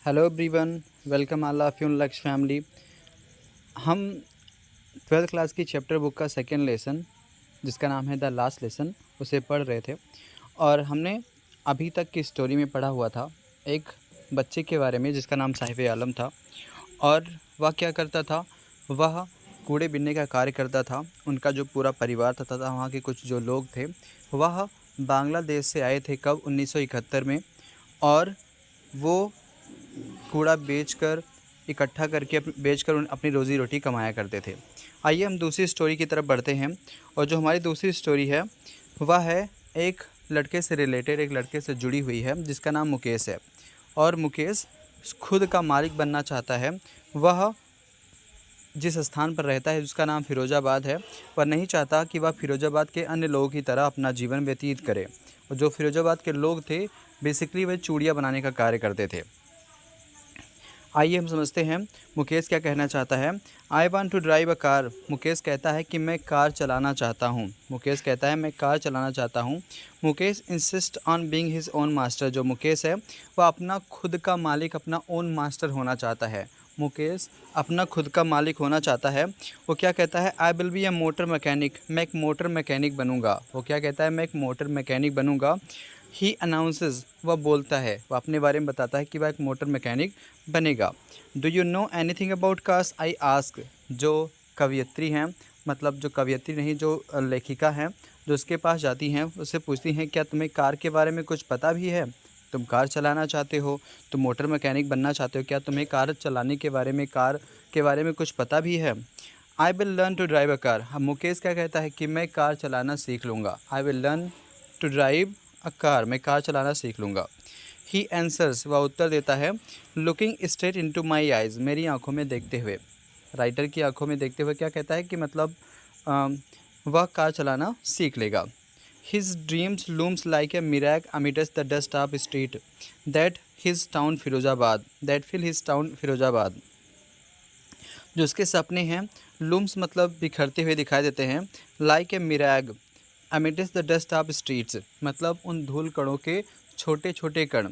Hello everyone, welcome all of you लक्ष्य family. हम 12th class की चैप्टर बुक का सेकेंड लेसन, जिसका नाम है द लास्ट लेसन, उसे पढ़ रहे थे। और हमने अभी तक की स्टोरी में पढ़ा हुआ था एक बच्चे के बारे में जिसका नाम साहिब आलम था। और वह क्या करता था, वह कूड़े बीनने का कार्य करता था। उनका जो पूरा परिवार तथा वहाँ के कुछ जो लोग थे वह बांग्लादेश से आए थे कब 1971 में। और वो कूड़ा बेचकर इकट्ठा करके बेचकर अपनी रोज़ी रोटी कमाया करते थे। आइए हम दूसरी स्टोरी की तरफ बढ़ते हैं। और जो हमारी दूसरी स्टोरी है वह है एक लड़के से रिलेटेड, एक लड़के से जुड़ी हुई है जिसका नाम मुकेश है। और मुकेश खुद का मालिक बनना चाहता है। वह जिस स्थान पर रहता है जिसका नाम फ़िरोज़ाबाद है, वह नहीं चाहता कि वह फ़िरोज़ाबाद के अन्य लोगों की तरह अपना जीवन व्यतीत करे। और जो फ़िरोज़ाबाद के लोग थे बेसिकली वे चूड़ियाँ बनाने का कार्य करते थे। आइए हम समझते हैं मुकेश क्या कहना चाहता है। I want to drive a car. Mukesh कहता है कि मैं कार चलाना चाहता हूँ। मुकेश कहता है मैं कार चलाना चाहता हूँ। Mukesh insist on being his own master. जो मुकेश है वह अपना खुद का मालिक, अपना ओन मास्टर होना चाहता है। मुकेश अपना खुद का मालिक होना चाहता है। वो क्या कहता है, I will be A motor mechanic. मैं एक मोटर मैकेनिक बनूंगा। वो क्या कहता है, मैं एक मोटर मैकेनिक बनूंगा। ही अनाउंसेस, वह बोलता है, वह अपने बारे में बताता है कि वह एक मोटर मैकेनिक बनेगा। Do you know anything about cars, I ask. जो कवयित्री हैं, मतलब जो कवयित्री नहीं, जो लेखिका हैं, जो उसके पास जाती हैं उससे पूछती हैं क्या तुम्हें कार के बारे में कुछ पता भी है। तुम कार चलाना चाहते हो, तुम मोटर मैकेनिक बनना चाहते हो, क्या तुम्हें कार चलाने के बारे में, कार के बारे में कुछ पता भी है। I will learn to drive a car. हम मुकेश क्या कहता है कि मैं कार चलाना सीख लूँगा। I will learn to drive a car, मैं कार चलाना सीख लूँगा। ही आंसर्स, वह उत्तर देता है, looking straight into my eyes, मेरी आंखों में देखते हुए। राइटर की आंखों में देखते हुए क्या कहता है कि मतलब वह कार चलाना सीख लेगा। His dreams looms like a mirage amidst the dust of street that his town Firozabad, that fill his town Firozabad. जो उसके सपने हैं, लूम्स मतलब बिखरते हुए दिखाई देते हैं, like a mirage amidst the dust of streets, मतलब उन धूल कणों के छोटे छोटे कण।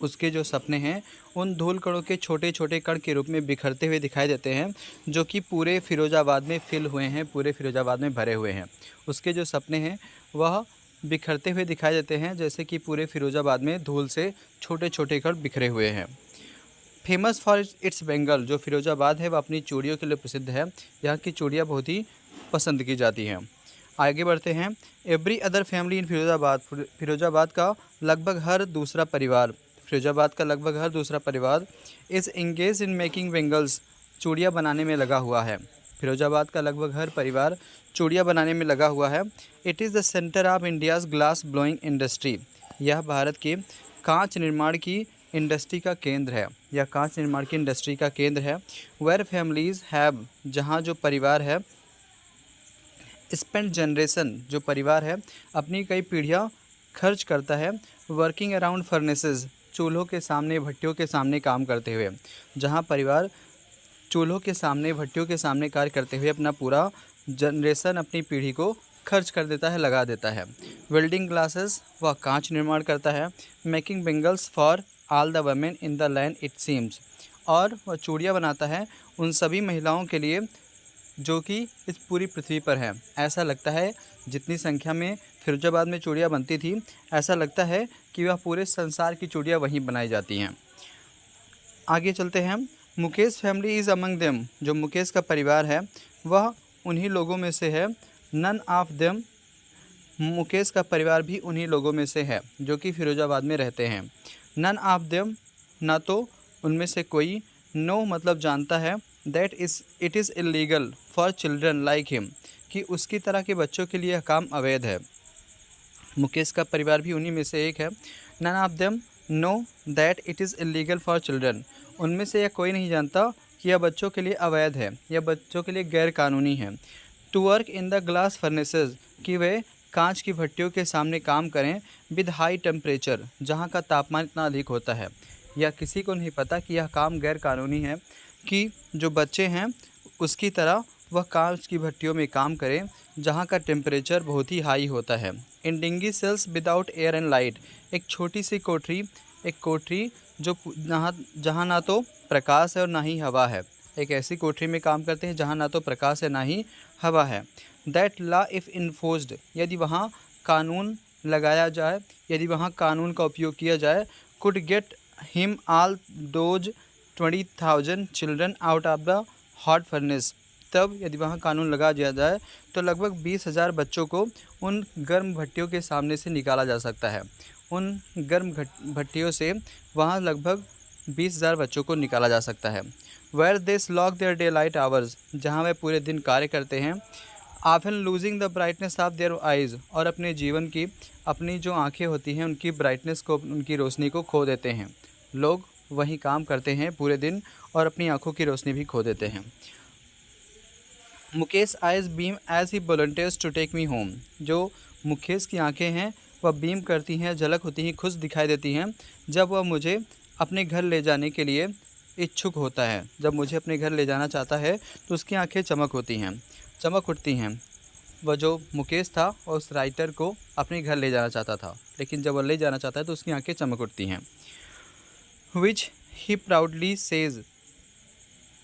उसके जो सपने हैं उन धूल कणों के छोटे छोटे कण के रूप में बिखरते हुए दिखाई देते हैं, जो कि पूरे फिरोजाबाद में फिल हुए हैं, पूरे फिरोजाबाद में भरे हुए हैं। उसके जो सपने हैं वह बिखरते हुए दिखाई देते हैं, जैसे कि पूरे फिरोजाबाद में धूल से छोटे छोटे कण बिखरे हुए हैं। फेमस फॉर इट्स बेंगल, जो फिरोजाबाद है वह अपनी चूड़ियों के लिए प्रसिद्ध है। यहाँ की चूड़ियाँ बहुत ही पसंद की जाती हैं। आगे बढ़ते हैं। Every other family in Firozabad, Firozabad का लगभग हर दूसरा परिवार, फिरोजाबाद का लगभग हर दूसरा परिवार is engage in making bangles, चूड़ियाँ बनाने में लगा हुआ है। फिरोजाबाद का लगभग हर परिवार चूड़ियाँ बनाने में लगा हुआ है। It is the centre of India's glass blowing industry, यह भारत के कांच निर्माण की इंडस्ट्री का केंद्र है। यह कांच निर्माण की इंडस्ट्री का केंद्र है। वेयर फैमिलीज़ हैव, जहाँ जो परिवार है, स्पेंड जनरेशन, जो परिवार है अपनी कई पीढ़ियाँ खर्च करता है, वर्किंग अराउंड फर्नेसेस, चूल्हों के सामने, भट्टियों के सामने काम करते हुए। जहाँ परिवार चूल्हों के सामने, भट्टियों के सामने कार्य करते हुए अपना पूरा जनरेशन, अपनी पीढ़ी को खर्च कर देता है, लगा देता है। वेल्डिंग ग्लासेस, वह कांच निर्माण करता है। Making bangles for all the women in the land it seems, और वह चूड़ियाँ बनाता है उन सभी महिलाओं के लिए जो कि इस पूरी पृथ्वी पर है। ऐसा लगता है जितनी संख्या में फिरोजाबाद में चूड़ियाँ बनती थी, ऐसा लगता है कि वह पूरे संसार की चूड़ियाँ वहीं बनाई जाती हैं। आगे चलते हैं। Mukesh family is among them, जो मुकेश का परिवार है वह उन्हीं लोगों में से है। नन ऑफ देम, मुकेश का परिवार भी उन्हीं लोगों में से है जो कि फिरोजाबाद में रहते हैं। नन ऑफ देम, ना तो उनमें से कोई। नो मतलब जानता है। That is it is illegal for children like him, कि उसकी तरह के बच्चों के लिए यह काम अवैध है। मुकेश का परिवार भी उन्हीं में से एक है। None of them know that it is illegal for children, उनमें से यह कोई नहीं जानता कि यह बच्चों के लिए अवैध है, यह बच्चों के लिए गैर कानूनी है। To work in the glass furnaces, कि वे कांच की भट्टियों के सामने काम करें। विद हाई टेम्परेचर, जहाँ का तापमान इतना अधिक होता है। यह किसी को नहीं पता कि यह काम गैर कानूनी है, कि जो बच्चे हैं उसकी तरह वह कांच की भट्टियों में काम करें जहाँ का टेम्परेचर बहुत ही हाई होता है। In dinghy sails without air and light, एक छोटी सी कोठरी, एक कोठरी जो जहाँ ना तो प्रकाश है और ना ही हवा है। एक ऐसी कोठरी में काम करते हैं जहाँ ना तो प्रकाश है ना ही हवा है। दैट लॉ इफ़ इन्फोर्स्ड, यदि वहाँ कानून लगाया जाए, यदि वहाँ कानून का उपयोग किया जाए, could get him all those 20,000 children out of the hot furnace, तब यदि वहाँ कानून लगा दिया जाए तो लगभग 20,000 बच्चों को उन गर्म भट्टियों के सामने से निकाला जा सकता है। उन गर्म भट्टियों से वहाँ लगभग 20,000 बच्चों को निकाला जा सकता है। Where they slog their daylight hours, जहाँ वे पूरे दिन कार्य करते हैं। Often losing the brightness of their eyes, और अपने जीवन की अपनी जो आँखें होती हैं उनकी ब्राइटनेस को, उनकी रोशनी को खो देते हैं। लोग वहीं काम करते हैं पूरे दिन और अपनी आँखों की रोशनी भी खो देते हैं। Mukesh eyes beam as he volunteers to take me home, जो मुकेश की आंखें हैं वह बीम करती हैं, झलक होती हैं, खुश दिखाई देती हैं जब वह मुझे अपने घर ले जाने के लिए इच्छुक होता है। जब मुझे अपने घर ले जाना चाहता है तो उसकी आंखें चमक उठती हैं। वह जो मुकेश था वह उस राइटर को अपने घर ले जाना चाहता था, लेकिन जब वह ले जाना चाहता है तो उसकी आंखें चमक उठती हैं। Which he proudly says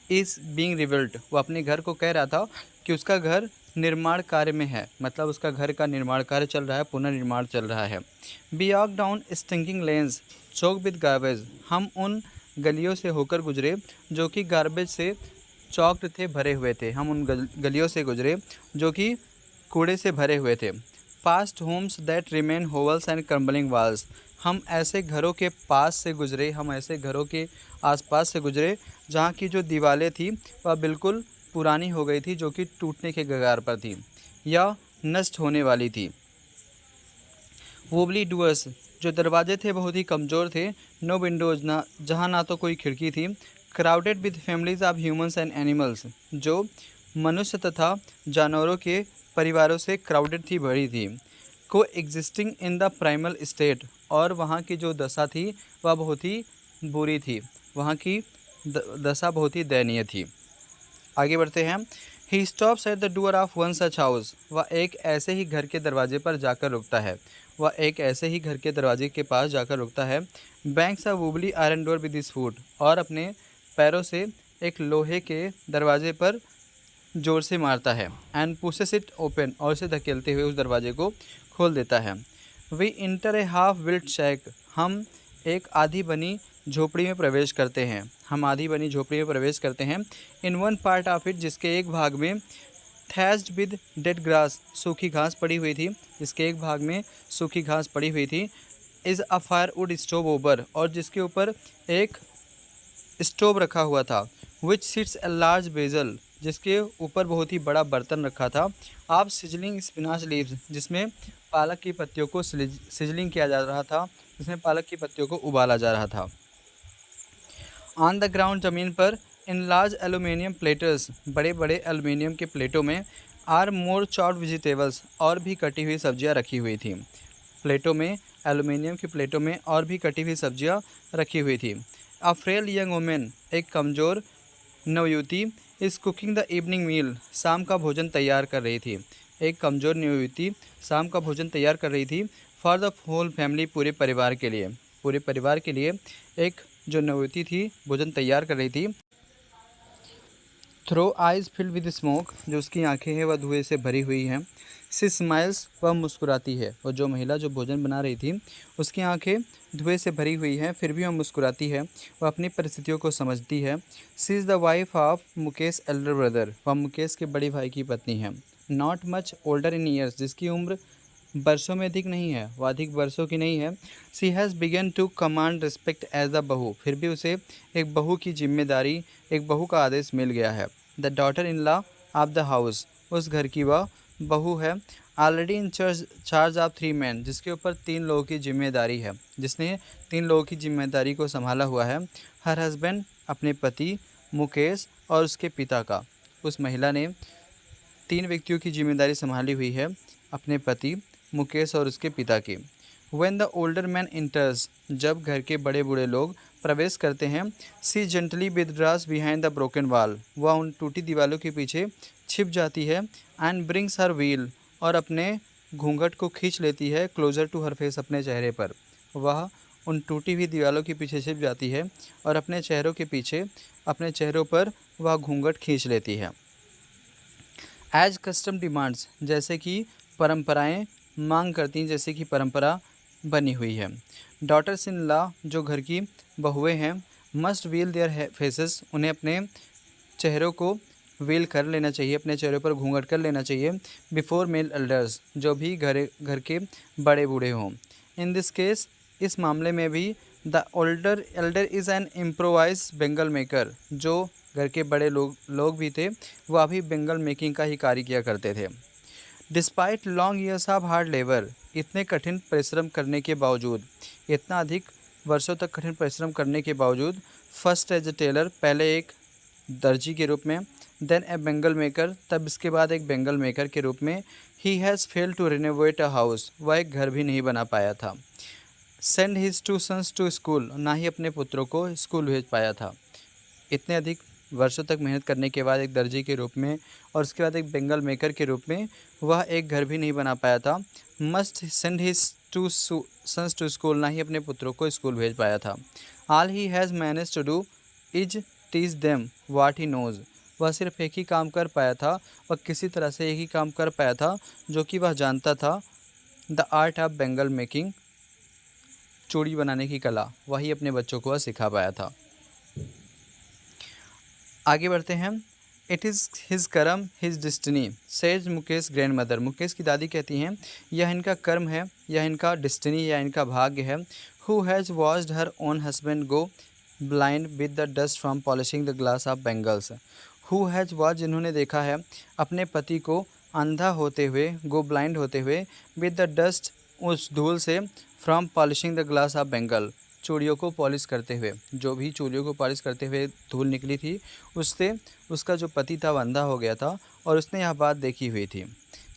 is being rebuilt, वो अपने घर को कह रहा था कि उसका घर निर्माण कार्य में है, मतलब उसका घर का निर्माण कार्य चल रहा है, पुनर्निर्माण चल रहा है। We walk down stinking lanes choked with garbage, हम उन गलियों से होकर गुजरे जो कि गार्बेज से चौक थे, भरे हुए थे। हम उन गलियों से गुजरे जो कि कूड़े से भरे हुए थे। Past homes that remain hovels and crumbling walls, हम ऐसे घरों के पास से गुजरे, हम ऐसे घरों के आसपास से गुजरे जहाँ की जो दीवारें थी वह बिल्कुल पुरानी हो गई थी, जो कि टूटने के कगार पर थी या नष्ट होने वाली थी। वोबली डुअर्स, जो दरवाजे थे बहुत ही कमज़ोर थे। नो विंडोज़, ना जहाँ ना तो कोई खिड़की थी। Crowded with families of humans and animals, जो मनुष्य तथा जानवरों के परिवारों से क्राउडेड थी, भरी थी। को existing in the primal state, और वहाँ की जो दशा थी वह बहुत ही बुरी थी, वहाँ की दशा बहुत ही दयनीय थी। आगे बढ़ते हैं। He stops at the door of one such house, वह एक ऐसे ही घर के दरवाजे पर जाकर रुकता है, वह एक ऐसे ही घर के दरवाजे के पास जाकर रुकता है। Banks a wobbly iron door with his foot, और अपने पैरों से एक लोहे के दरवाजे पर जोर से मारता है। एंड पुशेस इट ओपन, और उसे धकेलते हुए उस दरवाजे को खोल देता है। We enter a half built shack, हम एक आधी बनी झोपड़ी में प्रवेश करते हैं। हम आधी बनी झोपड़ी में प्रवेश करते हैं। In one part of it, जिसके एक भाग में थैज्ड विद डेड ग्रास, सूखी घास पड़ी हुई थी, जिसके एक भाग में सूखी घास पड़ी हुई थी। Is a fire would stove over, और जिसके ऊपर एक स्टोव रखा हुआ था। विच सिट्स ए लार्ज बेजल, जिसके ऊपर बहुत ही बड़ा बर्तन रखा था। आप सिजलिंग स्पिनाच लीव्स, जिसमें पालक की पत्तियों को सिजलिंग किया जा रहा था, जिसमें पालक की पत्तियों को उबाला जा रहा था। ऑन द ग्राउंड, ज़मीन पर, इन लार्ज एलुमिनियम प्लेटर्स, बड़े बड़े एलुमिनियम के प्लेटों में, आर मोर चॉप्ड वेजिटेबल्स, और भी कटी हुई सब्जियां रखी हुई थी। प्लेटों में, एलुमिनियम की प्लेटों में और भी कटी हुई सब्जियां रखी हुई थी। अ फ्रेल यंग वुमेन, एक कमज़ोर नवयुवती, इज़ कुकिंग द इवनिंग मील, शाम का भोजन तैयार कर रही थी। एक कमज़ोर नवयुवती शाम का भोजन तैयार कर रही थी। फॉर द होल फैमिली, पूरे परिवार के लिए, पूरे परिवार के लिए एक जो नवयुवती थी भोजन तैयार कर रही थी। Through eyes filled with smoke, जो उसकी आंखें हैं वह धुएं से भरी हुई हैं। सी स्माइल्स, वह मुस्कुराती है, और जो महिला जो भोजन बना रही थी उसकी आंखें धुएं से भरी हुई हैं, फिर भी वह मुस्कुराती है, वह अपनी परिस्थितियों को समझती है। She is the wife of Mukesh elder brother, वह मुकेश के बड़ी भाई की पत्नी है। Not much older in years, जिसकी उम्र वर्षों में अधिक नहीं है, वह अधिक वर्षों की नहीं है। She has begun to command respect as a bahu, फिर भी उसे एक बहू की जिम्मेदारी, एक बहू का आदेश मिल गया है। The daughter in law of the house, उस घर की वह बहू है। Already in charge of 3 man, जिसके ऊपर 3 लोगों की जिम्मेदारी है, जिसने 3 लोगों की जिम्मेदारी को संभाला हुआ है। हर हस्बैंड, अपने पति मुकेश और उसके पिता का, उस महिला ने 3 व्यक्तियों की जिम्मेदारी संभाली हुई है, अपने पति मुकेश और उसके पिता की। When the older man enters, जब घर के बड़े बूढ़े लोग प्रवेश करते हैं। She gently withdraws behind the broken wall, वह उन टूटी दीवारों के पीछे छिप जाती है। एंड ब्रिंग्स हर व्हील, और अपने घूंघट को खींच लेती है। क्लोजर टू हर फेस, अपने चेहरे पर, वह उन टूटी हुई दीवारों के पीछे छिप जाती है और अपने चेहरों पर वह घूंघट खींच लेती है। एज कस्टम डिमांड्स, जैसे कि परंपराएं मांग करती हैं, जैसे कि परंपरा बनी हुई है। डॉटर्स इन लॉ, जो घर की बहुएं हैं, मस्ट वील देयर फेसेस, उन्हें अपने चेहरों को वील कर लेना चाहिए, अपने चेहरे पर घूंघट कर लेना चाहिए। बिफोर मेल एल्डर्स, जो भी घर के बड़े बूढ़े हों। इन दिस केस, इस मामले में भी the older Elder is an improvise Bengal maker, जो घर के बड़े लोग भी थे, वह भी बेंगल मेकिंग का ही कार्य किया करते थे। Despite long years of hard labour, इतने कठिन परिश्रम करने के बावजूद, इतना अधिक वर्षों तक कठिन परिश्रम करने के बावजूद, फर्स्ट एज ए टेलर, पहले एक दर्जी के रूप में, देन ए बेंगल मेकर, तब इसके बाद एक बेंगल मेकर के रूप में, he has failed to renovate a house, वह एक घर भी नहीं बना पाया था। Send his two sons to school, ना ही अपने पुत्रों को स्कूल भेज पाया था। इतने अधिक वर्षों तक मेहनत करने के बाद एक दर्जी के रूप में और उसके बाद एक बेंगल मेकर के रूप में वह एक घर भी नहीं बना पाया था। Must send his two sons to school, ना ही अपने पुत्रों को स्कूल भेज पाया था। All he has manage to do is teach them what he knows, वह सिर्फ एक ही काम कर पाया था, वह किसी तरह से एक ही काम कर पाया था जो कि वह जानता था, the art of Bengal making, चूड़ी बनाने की कला, वही अपने बच्चों को वह सिखा पाया था। आगे बढ़ते हैं। इट इज़ हिज कर्म his destiny, says Mukesh grand mother, Mukesh की दादी कहती हैं यह इनका कर्म है, यह इनका डिस्टिनी या इनका भाग्य है। Who has watched her own husband go blind with the dust from polishing the glass of bangles, who has watch, जिन्होंने देखा है अपने पति को अंधा होते हुए, गो ब्लाइंड होते हुए, विद द डस्ट, उस धूल से, from polishing the glass of Bengal, चूड़ियों को पॉलिश करते हुए, जो भी चूड़ियों को पॉलिश करते हुए धूल निकली थी, उससे उसका जो पति था वह अंधा हो गया था और उसने यह बात देखी हुई थी।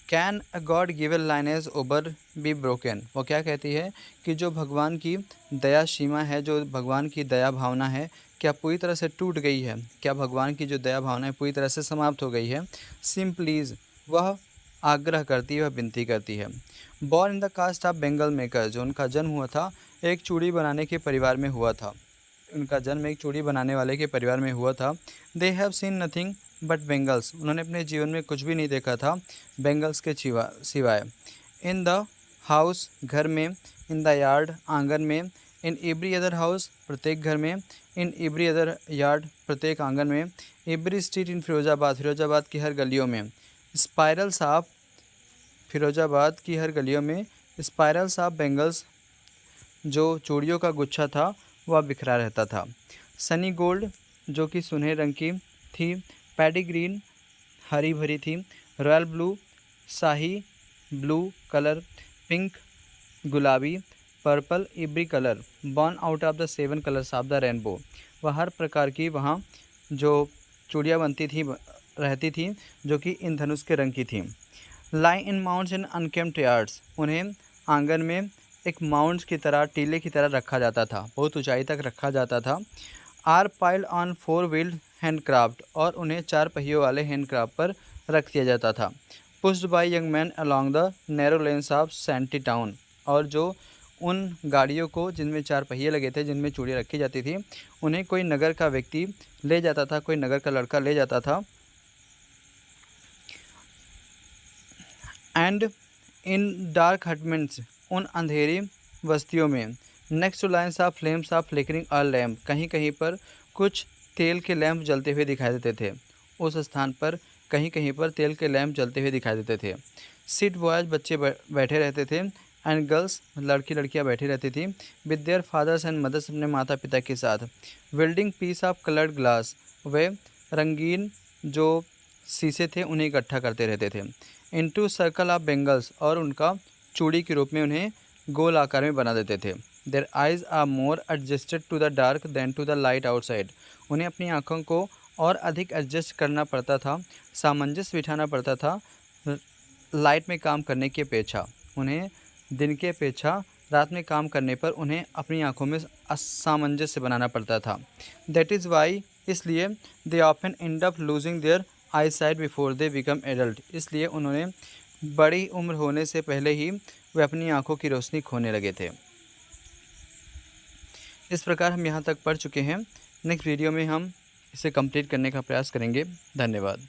Can a God given lineage over be broken, वो क्या कहती है कि जो भगवान की दया सीमा है, जो भगवान की दया भावना है, क्या पूरी तरह से टूट गई है, क्या भगवान की जो दया भावना है पूरी तरह से समाप्त हो गई है। सिम प्लीज़, वह आग्रह करती है, वह विनती करती है। Born in the caste of bangle maker, जो उनका जन्म हुआ था एक चूड़ी बनाने के परिवार में हुआ था, उनका जन्म एक चूड़ी बनाने वाले के परिवार में हुआ था। They have seen nothing but bangles, उन्होंने अपने जीवन में कुछ भी नहीं देखा था बेंगल्स के सिवाय। इन द हाउस, घर में, इन द यार्ड, आंगन में, इन एवरी अदर हाउस, प्रत्येक घर में, इन एवरी अदर यार्ड, प्रत्येक आंगन में, every street in Firozabad, Firozabad की हर गलियों में, स्पायरल्स ऑफ, फिरोजाबाद की हर गलियों में, स्पायरल्स ऑफ बेंगल्स, जो चूड़ियों का गुच्छा था वह बिखरा रहता था। सनी गोल्ड, जो कि सुनहरे रंग की थी, पैडी ग्रीन, हरी भरी थी, रॉयल ब्लू, शाही ब्लू कलर, पिंक गुलाबी, purple every colour, born out of the 7 colours of the rainbow, वह हर प्रकार की वहाँ जो चूड़ियाँ बनती थी रहती थी जो कि इन धनुष के रंग की थी। लाई इन माउंट्स इन अनकेम्प्ड यार्ड्स, उन्हें आंगन में एक माउंट्स की तरह, टीले की तरह रखा जाता था, बहुत ऊंचाई तक रखा जाता था। Are piled on 4 wheeled handcraft, और उन्हें 4 पहियों वाले हैंडक्राफ्ट पर रख दिया जाता था। Pushed by young man along the narrow lanes of shanty town, और जो उन गाड़ियों को जिनमें 4 पहिए लगे थे, जिनमें चूड़ियाँ रखी जाती थी, उन्हें कोई नगर का व्यक्ति ले जाता था, कोई नगर का लड़का ले जाता था। एंड इन डार्क हटमेंट्स, उन अंधेरी बस्तियों में, next two lines of flames of flickering a lamp, कहीं कहीं पर कुछ तेल के लैंप जलते हुए दिखाई देते थे, उस स्थान पर कहीं कहीं पर तेल के लैंप जलते हुए दिखाई देते थे। सिट बॉयज, बच्चे बैठे रहते थे, एंड गर्ल्स, लड़कियां बैठी रहती थी, with their fathers and mothers, अपने माता पिता के साथ। Building piece of coloured glass, वे रंगीन जो शीशे थे उन्हें इकट्ठा करते रहते थे। इनटू सर्कल ऑफ बेंगल्स, और उनका चूड़ी के रूप में उन्हें गोल आकार में बना देते थे। Their eyes are more adjusted to the dark than to the light outside, उन्हें अपनी आँखों को और अधिक एडजस्ट करना पड़ता था, सामंजस्य बिठाना पड़ता था लाइट में काम करने की अपेक्षा, उन्हें दिन की अपेक्षा रात में काम करने पर उन्हें अपनी आँखों में सामंजस्य बनाना पड़ता था। दैट इज़ वाई, इसलिए they often end up losing their eyesight before they become adult, इसलिए उन्होंने बड़ी उम्र होने से पहले ही वे अपनी आंखों की रोशनी खोने लगे थे। इस प्रकार हम यहाँ तक पढ़ चुके हैं। नेक्स्ट वीडियो में हम इसे कंप्लीट करने का प्रयास करेंगे। धन्यवाद।